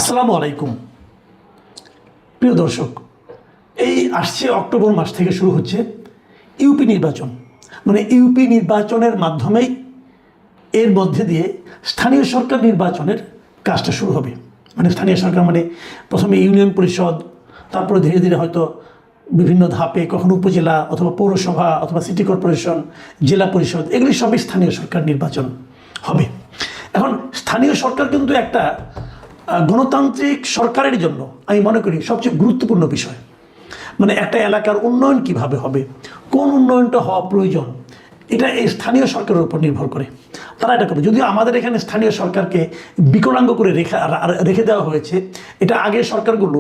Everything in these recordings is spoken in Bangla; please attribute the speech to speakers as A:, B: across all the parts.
A: আসসালামু আলাইকুম প্রিয় দর্শক, এই আসছে অক্টোবর মাস থেকে শুরু হচ্ছে ইউপি নির্বাচন। ইউপি নির্বাচনের মাধ্যমেই এর মধ্যে দিয়ে স্থানীয় সরকার নির্বাচনের কাজটা শুরু হবে। স্থানীয় সরকার প্রথমে ইউনিয়ন পরিষদ, তারপরে ধীরে ধীরে হয়তো বিভিন্ন ধাপে কখনো উপজেলা অথবা পৌরসভা অথবা সিটি কর্পোরেশন, জেলা পরিষদ, এগুলি সবই স্থানীয় সরকার নির্বাচন হবে। এখন স্থানীয় সরকার কিন্তু একটা গণতান্ত্রিক সরকারের জন্য আমি মনে করি সবচেয়ে গুরুত্বপূর্ণ বিষয়। একটা এলাকার উন্নয়ন কিভাবে হবে, কোন উন্নয়নটা হওয়া প্রয়োজন, এটা এই স্থানীয় সরকারের উপর নির্ভর করে। তারা এটা করে, যদিও আমাদের এখানে স্থানীয় সরকারকে বিকলাঙ্গ করে রেখে দেওয়া হয়েছে। এটা আগের সরকারগুলো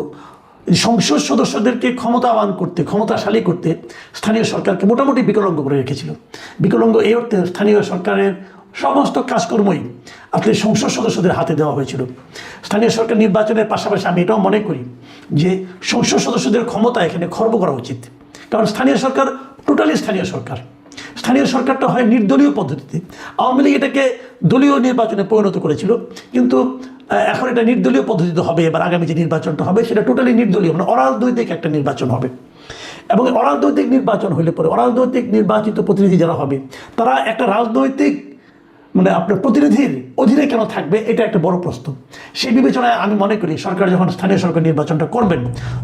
A: সংসদ সদস্যদেরকে ক্ষমতাবান করতে, ক্ষমতাশালী করতে স্থানীয় সরকারকে মোটামুটি বিকলাঙ্গ করে রেখেছিল। বিকলাঙ্গ এই অর্থে স্থানীয় সরকারের সমস্ত কাজকর্মই আসলে সংসদ সদস্যদের হাতে দেওয়া হয়েছিল। স্থানীয় সরকার নির্বাচনের পাশাপাশি আমি এটাও মনে করি যে সংসদ সদস্যদের ক্ষমতা এখানে খর্ব করা উচিত। কারণ স্থানীয় সরকার টোটালি স্থানীয় সরকার। স্থানীয় সরকারটা হয় নির্দলীয় পদ্ধতিতে। আওয়ামী লীগ এটাকে দলীয় নির্বাচনে পরিণত করেছিল, কিন্তু এখন এটা নির্দলীয় পদ্ধতিতে হবে। এবার আগামী যে নির্বাচনটা হবে সেটা টোটালি নির্দলীয়, অরাজনৈতিক একটা নির্বাচন হবে। এবং অরাজনৈতিক নির্বাচন হলে পরে অরাজনৈতিক নির্বাচিত প্রতিনিধি যারা হবে তারা একটা রাজনৈতিক আপনার প্রতিনিধির অধীনে কেন থাকবে, এটা একটা বড় প্রশ্ন। সেই বিবেচনায় আমি মনে করি সরকার যখন স্থানীয় সরকার নির্বাচনটা করবেন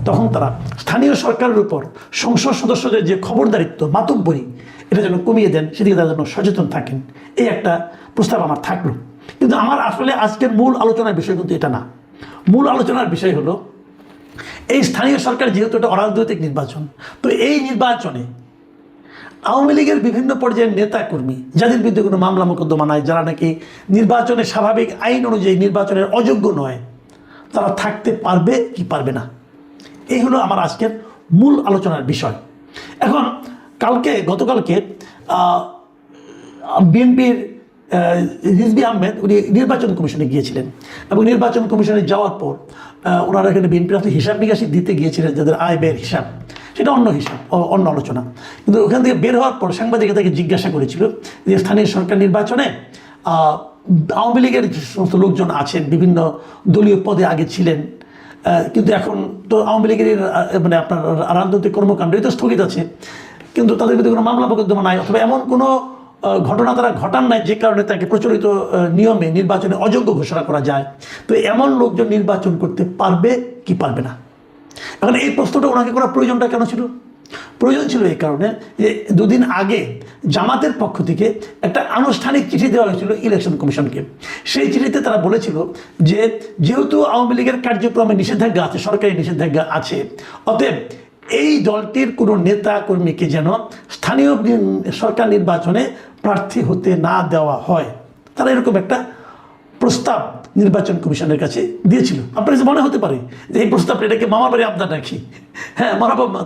A: তখন তারা স্থানীয় সরকারের উপর সংসদ সদস্যদের যে খবরদারিত্ব, মাতব্বরি, এটা যেন কমিয়ে দেন, সেদিকে তারা যেন সচেতন থাকেন, এই একটা প্রস্তাব আমার থাকলো। কিন্তু আমার আসলে আজকের মূল আলোচনার বিষয় কিন্তু এটা না। মূল আলোচনার বিষয় হলো এই স্থানীয় সরকার যেহেতু এটা অরাজনৈতিক নির্বাচন, তো এই নির্বাচনে আওয়ামী লীগের বিভিন্ন পর্যায়ের নেতাকর্মী যাদের বিরুদ্ধে কোনো মামলা মোকদ্দমা নাই, যারা নাকি নির্বাচনের স্বাভাবিক আইন অনুযায়ী নির্বাচনের অযোগ্য নয়, তারা থাকতে পারবে কি পারবে না, এই হলো আমার আজকের মূল আলোচনার বিষয়। এখন গতকালকে বিএনপির রিজভী আহমেদ উনি নির্বাচন কমিশনে গিয়েছিলেন, এবং নির্বাচন কমিশনে যাওয়ার পর ওনারা এখানে বিএনপির আসলে হিসাব নিকাশি দিতে গিয়েছিলেন, যাদের আয় ব্যয়ের হিসাব, সেটা অন্য হিসাব, অন্য আলোচনা। কিন্তু ওখান থেকে বের হওয়ার পর সাংবাদিকরা তাকে জিজ্ঞাসা করেছিল যে স্থানীয় সরকার নির্বাচনে আওয়ামী লীগের যে সমস্ত লোকজন আছেন, বিভিন্ন দলীয় পদে আগে ছিলেন, কিন্তু এখন তো আওয়ামী লীগের আপনার রাজনৈতিক কর্মকাণ্ডই তো স্থগিত আছে, কিন্তু তাদের বিরুদ্ধে কোনো মামলা মোকদ্দমা নাই, অথবা এমন কোনো ঘটনা তারা ঘটান নাই যে কারণে তাকে প্রচলিত নিয়মে নির্বাচনে অযোগ্য ঘোষণা করা যায়। তো এমন লোকজন নির্বাচন করতে পারবে কি পারবে না। এখন এই প্রশ্নটা ওনাকে করার প্রয়োজনটা কেন ছিল? প্রয়োজন ছিল এই কারণে যে দুদিন আগে জামাতের পক্ষ থেকে একটা আনুষ্ঠানিক চিঠি দেওয়া হয়েছিল ইলেকশন কমিশনকে। সেই চিঠিতে তারা বলেছিল যে যেহেতু আওয়ামী লীগের কার্যক্রমে নিষেধাজ্ঞা আছে, সরকারি নিষেধাজ্ঞা আছে, অতএব এই দলটির কোনো নেতা কর্মীকে যেন স্থানীয় সরকার নির্বাচনে প্রার্থী হতে না দেওয়া হয়। তারা এরকম একটা প্রস্তাব নির্বাচন কমিশনের কাছে দিয়েছিল। আপনার কাছে মনে হতে পারে যে এই প্রস্তাবটা এটাকে মামার বাড়ি আবদার নাকি? হ্যাঁ,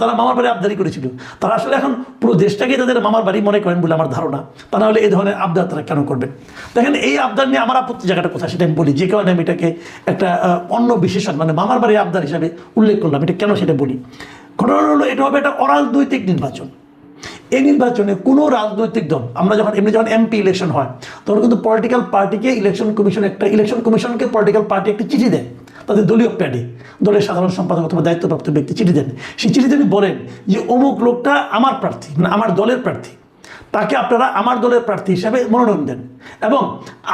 A: তারা মামার বাড়ি আবদারি করেছিল। তারা আসলে এখন পুরো দেশটাকে তাদের মামার বাড়ি মনে করেন বলে আমার ধারণা। তা না হলে এই ধরনের আবদার তারা কেন করবেন? দেখেন, এই আবদার নিয়ে আমার আপত্তি জায়গাটা কোথায় সেটা আমি বলি, যে কারণে আমি এটাকে একটা অন্য বিশেষণ মামার বাড়ি আবদার হিসাবে উল্লেখ করলাম। এটা কেন সেটা বলি। ঘটনা হলো এটা হবে একটা অরাজনৈতিক নির্বাচন। এই নির্বাচনে কোনো রাজনৈতিক দল, আমরা যখন এমপি ইলেকশন হয় তখন কিন্তু পলিটিক্যাল পার্টিকে ইলেকশন কমিশনকে পলিটিক্যাল পার্টি একটা চিঠি দেয় তাদের দলীয় প্যাডে, দলের সাধারণ সম্পাদক অথবা দায়িত্বপ্রাপ্ত ব্যক্তি চিঠি দেন। সেই চিঠিতে বলেন যে অমুক লোকটা আমার প্রার্থী, আমার দলের প্রার্থী, তাকে আপনারা আমার দলের প্রার্থী হিসাবে মনোনয়ন দেন, এবং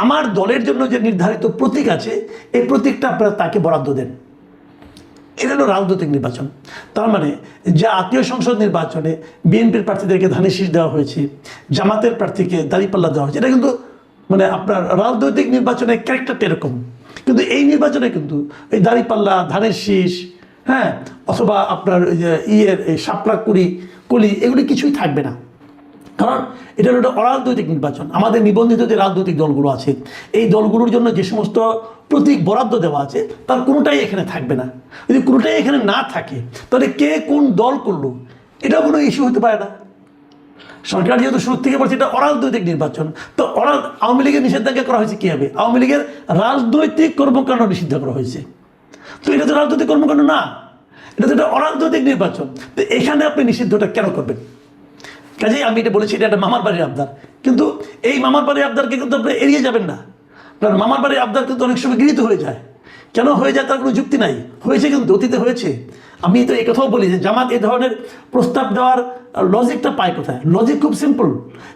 A: আমার দলের জন্য যে নির্ধারিত প্রতীক আছে এই প্রতীকটা আপনারা তাকে বরাদ্দ দেন। এটা হলো রাজনৈতিক নির্বাচন। তার যা আত্মীয় সংসদ নির্বাচনে বিএনপির প্রার্থীদেরকে ধানের শীষ দেওয়া হয়েছে, জামাতের প্রার্থীকে দাঁড়িপাল্লা দেওয়া হয়েছে, এটা কিন্তু আপনার রাজনৈতিক নির্বাচনের ক্যারেক্টারটা এরকম। কিন্তু এই নির্বাচনে কিন্তু এই দাঁড়িপাল্লা, ধানের শীষ, হ্যাঁ, অথবা আপনার এই শাপলা কলি এগুলি কিছুই থাকবে না। কারণ এটা হলো একটা অরাজনৈতিক নির্বাচন। আমাদের নিবন্ধিত যে রাজনৈতিক দলগুলো আছে এই দলগুলোর জন্য যে সমস্ত প্রতীক বরাদ্দ দেওয়া আছে তার কোনোটাই এখানে থাকবে না। যদি কোনোটাই এখানে না থাকে তাহলে কে কোন দল করলো এটা কোনো ইস্যু হতে পারে না। সরকার যেহেতু শুরু থেকে বলছে এটা অরাজনৈতিক নির্বাচন, তো আওয়ামী লীগের নিষেধাজ্ঞা করা হয়েছে কী হবে? আওয়ামী লীগের রাজনৈতিক কর্মকাণ্ড নিষিদ্ধ করা হয়েছে। তো এটা তো রাজনৈতিক কর্মকাণ্ড না, এটা তো একটা অরাজনৈতিক নির্বাচন। তো এখানে আপনি নিষিদ্ধটা কেন করবেন? কাজেই আমি এটা বলেছি এটা একটা মামার বাড়ির আবদার, কিন্তু এই মামার বাড়ির আবদারকে কিন্তু আপনি এড়িয়ে যাবেন না। কারণ মামার বাড়ির আবদার কিন্তু অনেক সময় গৃহীত হয়ে যায়। কেন হয়ে যায় তার কোনো যুক্তি নাই, হয়েছে কিন্তু অতীতে হয়েছে। আমি তো এই কথাও বলি যে জামাত এই ধরনের প্রস্তাব দেওয়ার লজিকটা পায় কোথায়? লজিক খুব সিম্পল।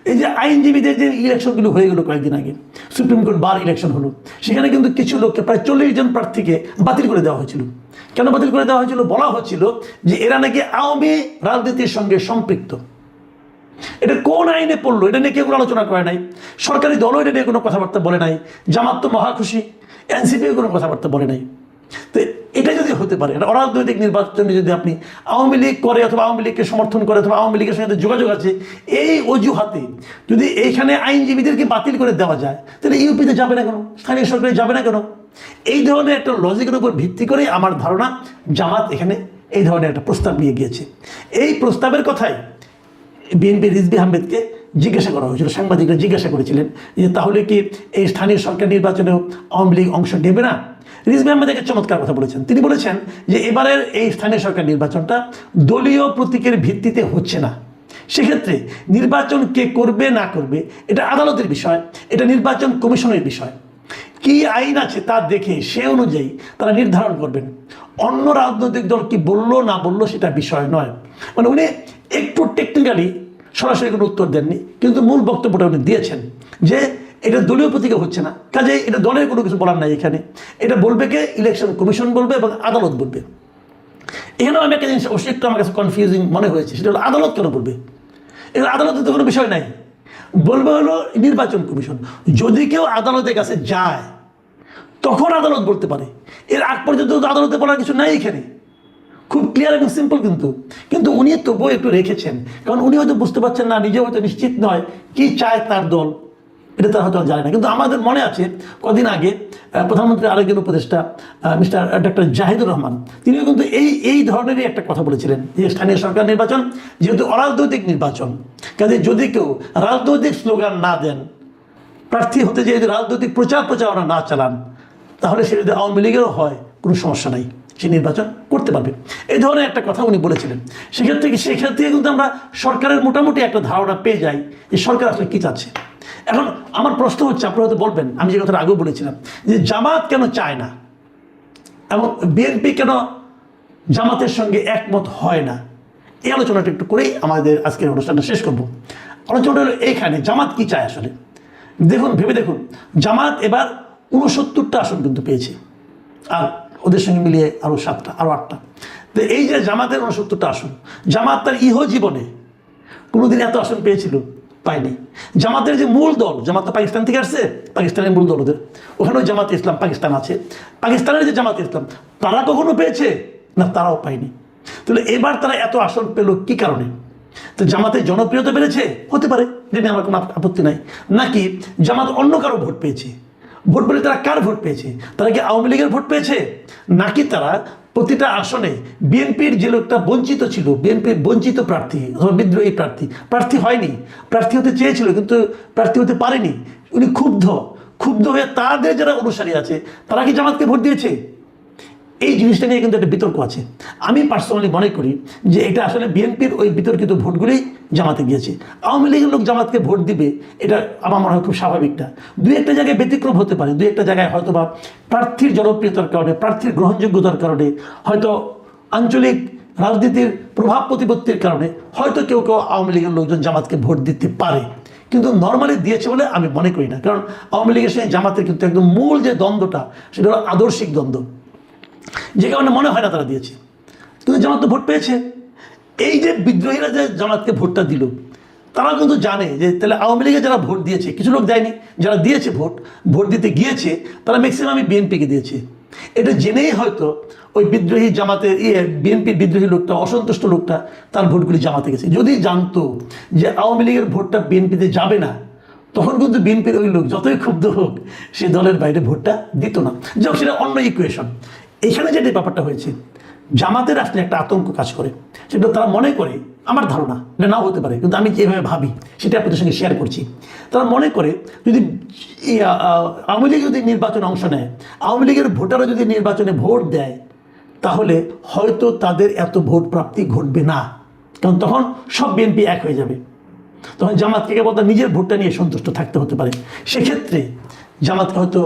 A: এই যে আইনজীবীদের যে ইলেকশনগুলো হয়ে গেলো কয়েকদিন আগে, সুপ্রিম কোর্ট বার ইলেকশন হলো, সেখানে কিন্তু কিছু লোককে প্রায় 40 জন প্রার্থীকে বাতিল করে দেওয়া হয়েছিল। কেন বাতিল করে দেওয়া হয়েছিল? বলা হচ্ছিল যে এরা নাকি আওয়ামী রাজনীতির সঙ্গে সম্পৃক্ত। এটা কোন আইনে পড়লো এটা নিয়ে কেউ কোনো আলোচনা করে নাই, সরকারি দলও এটা নিয়ে কোনো কথাবার্তা বলে নাই, জামাত তো মহাখুশি, এনসিপিও কোনো কথাবার্তা বলে নাই। তো এটা যদি হতে পারে, এটা অরাজনৈতিক নির্বাচনে যদি আপনি আওয়ামী লীগ করে অথবা আওয়ামী লীগকে সমর্থন করে অথবা আওয়ামী লীগের সঙ্গে যোগাযোগ আছে, এই অজুহাতে যদি এইখানে আইনজীবীদেরকে বাতিল করে দেওয়া যায়, তাহলে ইউপিতে যাবে না কেন, স্থানীয় সরকারে যাবে না কেন? এই ধরনের একটা লজিকের উপর ভিত্তি করে আমার ধারণা জামাত এখানে এই ধরনের একটা প্রস্তাব নিয়ে গিয়েছে। এই প্রস্তাবের কথাই বিএনপি রিজভী আহমেদকে জিজ্ঞাসা করা হয়েছিল, সাংবাদিকরা জিজ্ঞাসা করেছিলেন যে তাহলে কি এই স্থানীয় সরকার নির্বাচনেও আওয়ামী লীগ অংশ নেবে না? রিজভী আহমেদ একটা চমৎকার কথা বলেছেন। তিনি বলেছেন যে এবারের এই স্থানীয় সরকার নির্বাচনটা দলীয় প্রতীকের ভিত্তিতে হচ্ছে না, সেক্ষেত্রে নির্বাচন কে করবে না করবে এটা আদালতের বিষয়, এটা নির্বাচন কমিশনের বিষয়। কি আইন আছে তা দেখে সে অনুযায়ী তারা নির্ধারণ করবেন। অন্য রাজনৈতিক দল কি বললো না বললো সেটা বিষয় নয়। মানে উনি একটু টেকনিক্যালি সরাসরি কোনো উত্তর দেননি, কিন্তু মূল বক্তব্যটা উনি দিয়েছেন যে এটা দলীয় প্রতীকে হচ্ছে না, কাজে এটা দলের কোনো কিছু বলার নাই এখানে, এটা বলবে কে? ইলেকশন কমিশন বলবে এবং আদালত বলবে। এখানেও আমি একটা জিনিস অবশ্যই একটু আমার কাছে কনফিউজিং মনে হয়েছে, সেটা হলো আদালত কেন বলবে? এগুলো আদালতের তো কোনো বিষয় নাই, বলবে হলো নির্বাচন কমিশন। যদি কেউ আদালতের কাছে যায় তখন আদালত বলতে পারে, এর আগ পর্যন্ত তো আদালতে বলার কিছু নাই এখানে। খুব ক্লিয়ার এবং সিম্পল। কিন্তু উনি তবুও একটু রেখেছেন, কারণ উনি হয়তো বুঝতে পারছেন না, নিজে হয়তো নিশ্চিত নয় কি চায় তার দল, এটা তারা হয়তো জানে না। কিন্তু আমাদের মনে আছে কদিন আগে প্রধানমন্ত্রীর আরেকজন উপদেষ্টা মিস্টার ডক্টর জাহিদুর রহমান, তিনিও কিন্তু এই ধরনেরই একটা কথা বলেছিলেন যে স্থানীয় সরকার নির্বাচন যেহেতু অরাজনৈতিক নির্বাচন, কাজে যদি কেউ রাজনৈতিক স্লোগান না দেন, প্রার্থী হতে যেয়ে যদি রাজনৈতিক প্রচারণা না চালান, তাহলে সে যদি আওয়ামী লীগেরও হয় কোনো সমস্যা নাই, সে নির্বাচন করতে পারবে। এই ধরনের একটা কথা উনি বলেছিলেন। সেক্ষেত্রে কিন্তু আমরা সরকারের মোটামুটি একটা ধারণা পেয়ে যাই যে সরকার আসলে কী চাচ্ছে। এখন আমার প্রশ্ন হচ্ছে, আপনারা হয়তো বলবেন, আমি যে কথাটা আগেও বলেছিলাম যে জামাত কেন চায় না এবং বিএনপি কেন জামাতের সঙ্গে একমত হয় না, এই আলোচনাটা একটু করেই আমাদের আজকের অনুষ্ঠানটা শেষ করব। আলোচনাটা হলো এইখানে, জামাত কি চায় আসলে। ভেবে দেখুন, জামাত এবার 69টা আসন কিন্তু পেয়েছে, আর ওদের সঙ্গে মিলিয়ে আরও 7টা, আরও 8টা। তো এই যে জামাতের 69টা আসন, জামাত তার জীবনে কোনোদিন এত আসন পেয়েছিল? পায়নি। জামাতের যে মূল দল, জামাত তো পাকিস্তান থেকে আসছে, পাকিস্তানের মূল দল ওদের, ওখানেও জামাতে ইসলাম পাকিস্তান আছে, পাকিস্তানের যে জামাতে ইসলাম তারা কখনো পেয়েছে না? তারাও পায়নি। তাহলে এবার তারা এত আসন পেল কি কারণে? তো জামাতের জনপ্রিয়তা বেড়েছে, হতে পারে, যেটা আমার কোনো আপত্তি নাই। নাকি জামাত অন্য কারো ভোট পেয়েছে? ভোট পেলে তারা কার ভোট পেয়েছে? তারা কি আওয়ামী লীগের ভোট পেয়েছে? নাকি তারা প্রতিটা আসনে বিএনপির যে লোকটা বঞ্চিত ছিল, বিএনপির বঞ্চিত প্রার্থী অথবা বিদ্রোহী প্রার্থী হয়নি, প্রার্থী হতে চেয়েছিল কিন্তু প্রার্থী হতে পারেনি, উনি ক্ষুব্ধ হয়ে তাদের যারা অনুসারী আছে তারা কি জামাতকে ভোট দিয়েছে? এই জিনিসটা নিয়ে কিন্তু একটা বিতর্ক আছে। আমি পার্সোনালি মনে করি যে এটা আসলে বিএনপির ওই বিতর্কিত ভোটগুলোই জামাতে গিয়েছে। আওয়ামী লীগের লোক জামাতকে ভোট দিবে, এটা আমার মনে হয় খুব স্বাভাবিকটা। দুই একটা জায়গায় ব্যতিক্রম হতে পারে, দুই একটা জায়গায় হয়তো বা প্রার্থীর জনপ্রিয়তার কারণে, প্রার্থীর গ্রহণযোগ্যতার কারণে, হয়তো আঞ্চলিক রাজনীতির প্রভাব প্রতিপত্তির কারণে হয়তো কেউ আওয়ামী লীগের লোকজন জামাতকে ভোট দিতে পারে, কিন্তু নর্মালি দিয়েছে বলে আমি মনে করি না। কারণ আওয়ামী লীগের সঙ্গে জামাতের কিন্তু একদম মূল যে দ্বন্দ্বটা, সেটা হলো আদর্শিক দ্বন্দ্ব, যে কারণে মনে হয় না তারা দিয়েছে। কিন্তু জামাত তো ভোট পেয়েছে। এই যে বিদ্রোহীরা যে জামাতকে ভোটটা দিল, তারা কিন্তু জানে যে তাহলে আওয়ামী লীগে যারা ভোট দিয়েছে, কিছু লোক দেয়নি, যারা দিয়েছে ভোট দিতে গিয়েছে তারা ম্যাক্সিমামই বিএনপিকে দিয়েছে। এটা জেনেই হয়তো ওই বিদ্রোহী জামাতের বিএনপির বিদ্রোহী লোকটা, অসন্তুষ্ট লোকটা, তার ভোটগুলি জামাতে গেছে। যদি জানতো যে আওয়ামী লীগের ভোটটা বিএনপিতে যাবে না, তখন কিন্তু বিএনপির ওই লোক যতই ক্ষুব্ধ হোক সে দলের বাইরে ভোটটা দিত না। যাক, সেটা অন্য ইকুয়েশন। এখানে যেটা ব্যাপারটা হয়েছে, জামাতের আসলে একটা আতঙ্ক কাজ করে, সেটা তারা মনে করে, আমার ধারণা এটা নাও হতে পারে, কিন্তু আমি যেভাবে ভাবি সেটা আপনাদের সঙ্গে শেয়ার করছি। তারা মনে করে যদি আওয়ামী লীগ যদি নির্বাচনে অংশ নেয়, আওয়ামী লীগের ভোটাররা যদি নির্বাচনে ভোট দেয়, তাহলে হয়তো তাদের এত ভোট প্রাপ্তি ঘটবে না, কারণ তখন সব বিএনপি এক হয়ে যাবে। তখন জামাতকে কেবল তার নিজের ভোটটা নিয়ে সন্তুষ্ট থাকতে হতে পারে। সেক্ষেত্রে জামাতকে হয়তো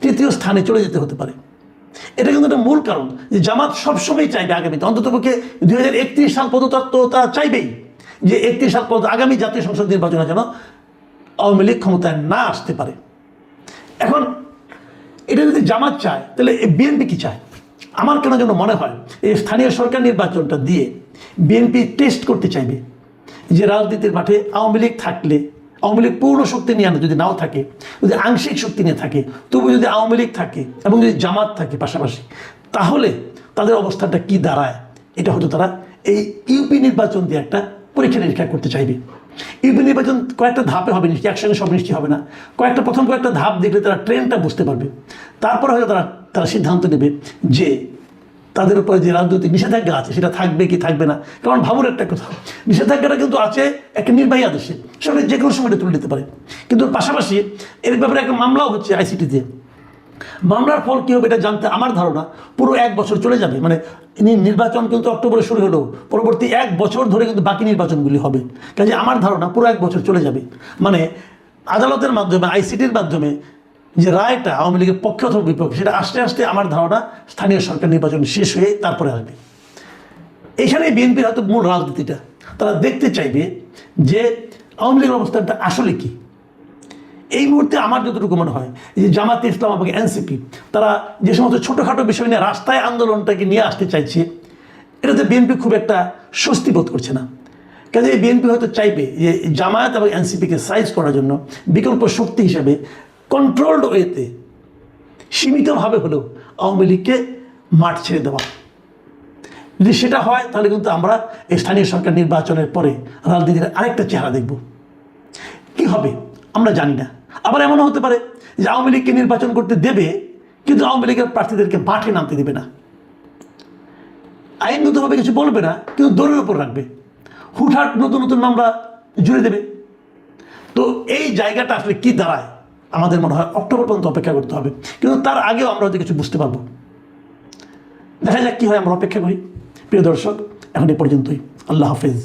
A: তৃতীয় স্থানে চলে যেতে হতে পারে। এটা কিন্তু একটা মূল কারণ যে জামাত সবসময় চাইবে আগামীতে, অন্ততপক্ষে 2031 সাল পর্যন্ত তো তারা চাইবেই যে 31 সাল পর্যন্ত আগামী জাতীয় সংসদ নির্বাচনে যেন আওয়ামী লীগ ক্ষমতায় না আসতে পারে। এখন এটা যদি জামাত চায় তাহলে বিএনপি কি চায়? আমার কেন যেন মনে হয় এই স্থানীয় সরকার নির্বাচনটা দিয়ে বিএনপি টেস্ট করতে চাইবে যে রাজনীতির মাঠে আওয়ামী লীগ থাকলে, আওয়ামী লীগ পূর্ণ শক্তি নিয়ে যদি নাও থাকে, যদি আংশিক শক্তি নিয়ে থাকে, তবু যদি আওয়ামী লীগ থাকে এবং যদি জামাত থাকে পাশাপাশি, তাহলে তাদের অবস্থানটা কি দাঁড়ায়, এটা হয়তো তারা এই ইউপি নির্বাচন দিয়ে একটা পরীক্ষা নিরীক্ষা করতে চাইবে। ইউপি নির্বাচন কয়েকটা ধাপে হবে, নিশ্চয়ই একসঙ্গে সব নিশ্চয়ই হবে না, প্রথম কয়েকটা ধাপ দেখলে তারা ট্রেনটা বুঝতে পারবে। তারপরে হয়তো তারা সিদ্ধান্ত নেবে যে তাদের উপরে যে রাজনৈতিক নিষেধাজ্ঞা আছে সেটা থাকবে কি থাকবে না। কারণ ভাবুন একটা কথা, নিষেধাজ্ঞাটা কিন্তু আছে একটা নির্বাহী আদেশে, সেটা যে কোনো সময় তুলে নিতে পারে। কিন্তু পাশাপাশি এর ব্যাপারে একটা মামলাও হচ্ছে আইসিটিতে। মামলার ফল কী হবে এটা জানতে আমার ধারণা পুরো 1 বছর চলে যাবে। মানে নির্বাচন কিন্তু অক্টোবরে শুরু হলেও পরবর্তী 1 বছর ধরে কিন্তু বাকি নির্বাচনগুলি হবে। কাজে আমার ধারণা পুরো 1 বছর চলে যাবে। মানে আদালতের মাধ্যমে, আইসিটির মাধ্যমে যে রায়টা আওয়ামী লীগের পক্ষে অথবা বিপক্ষে, সেটা আস্তে আস্তে আমার ধারণা স্থানীয় সরকার নির্বাচন শেষ হয়ে তারপরে আসবে। এখানে বিএনপির হয়তো মূল রাজনীতিটা তারা দেখতে চাইবে যে আওয়ামী লীগের অবস্থানটা আসলে কি। এই মুহূর্তে আমার যতটুকু মনে হয় যে জামাতে ইসলাম এবং এনসিপি তারা যে সমস্ত ছোটোখাটো বিষয় নিয়ে রাস্তায় আন্দোলনটাকে নিয়ে আসতে চাইছে, এটাতে বিএনপি খুব একটা স্বস্তি বোধ করছে না। কাজে বিএনপি হয়তো চাইবে যে জামায়াত এবং এনসিপিকে সাইজ করার জন্য বিকল্প শক্তি হিসেবে কন্ট্রোলড ওয়েতে সীমিতভাবে হলেও আওয়ামী লীগকে মাঠ ছেড়ে দেওয়া। যদি সেটা হয় তাহলে কিন্তু আমরা এই স্থানীয় সরকার নির্বাচনের পরে রাজনীতির আরেকটা চেহারা দেখব। কি হবে আমরা জানি না। আবার এমনও হতে পারে যে আওয়ামী লীগকে নির্বাচন করতে দেবে, কিন্তু আওয়ামী লীগের প্রার্থীদেরকে মাঠে নামতে দেবে না, আইনগতভাবে কিছু বলবে না, কিন্তু দৌড়ের উপর রাখবে, হুটহাট নতুন নতুন মামলা জুড়ে দেবে। তো এই জায়গাটা আসলে কি দাঁড়ায় আমাদের মনে হয় অক্টোবর পর্যন্ত অপেক্ষা করতে হবে। কিন্তু তার আগেও আমরা হয়তো কিছু বুঝতে পারবো। দেখা যাক কী হয়, আমরা অপেক্ষা করি। প্রিয় দর্শক, এখন এ পর্যন্তই। আল্লাহ হাফেজ।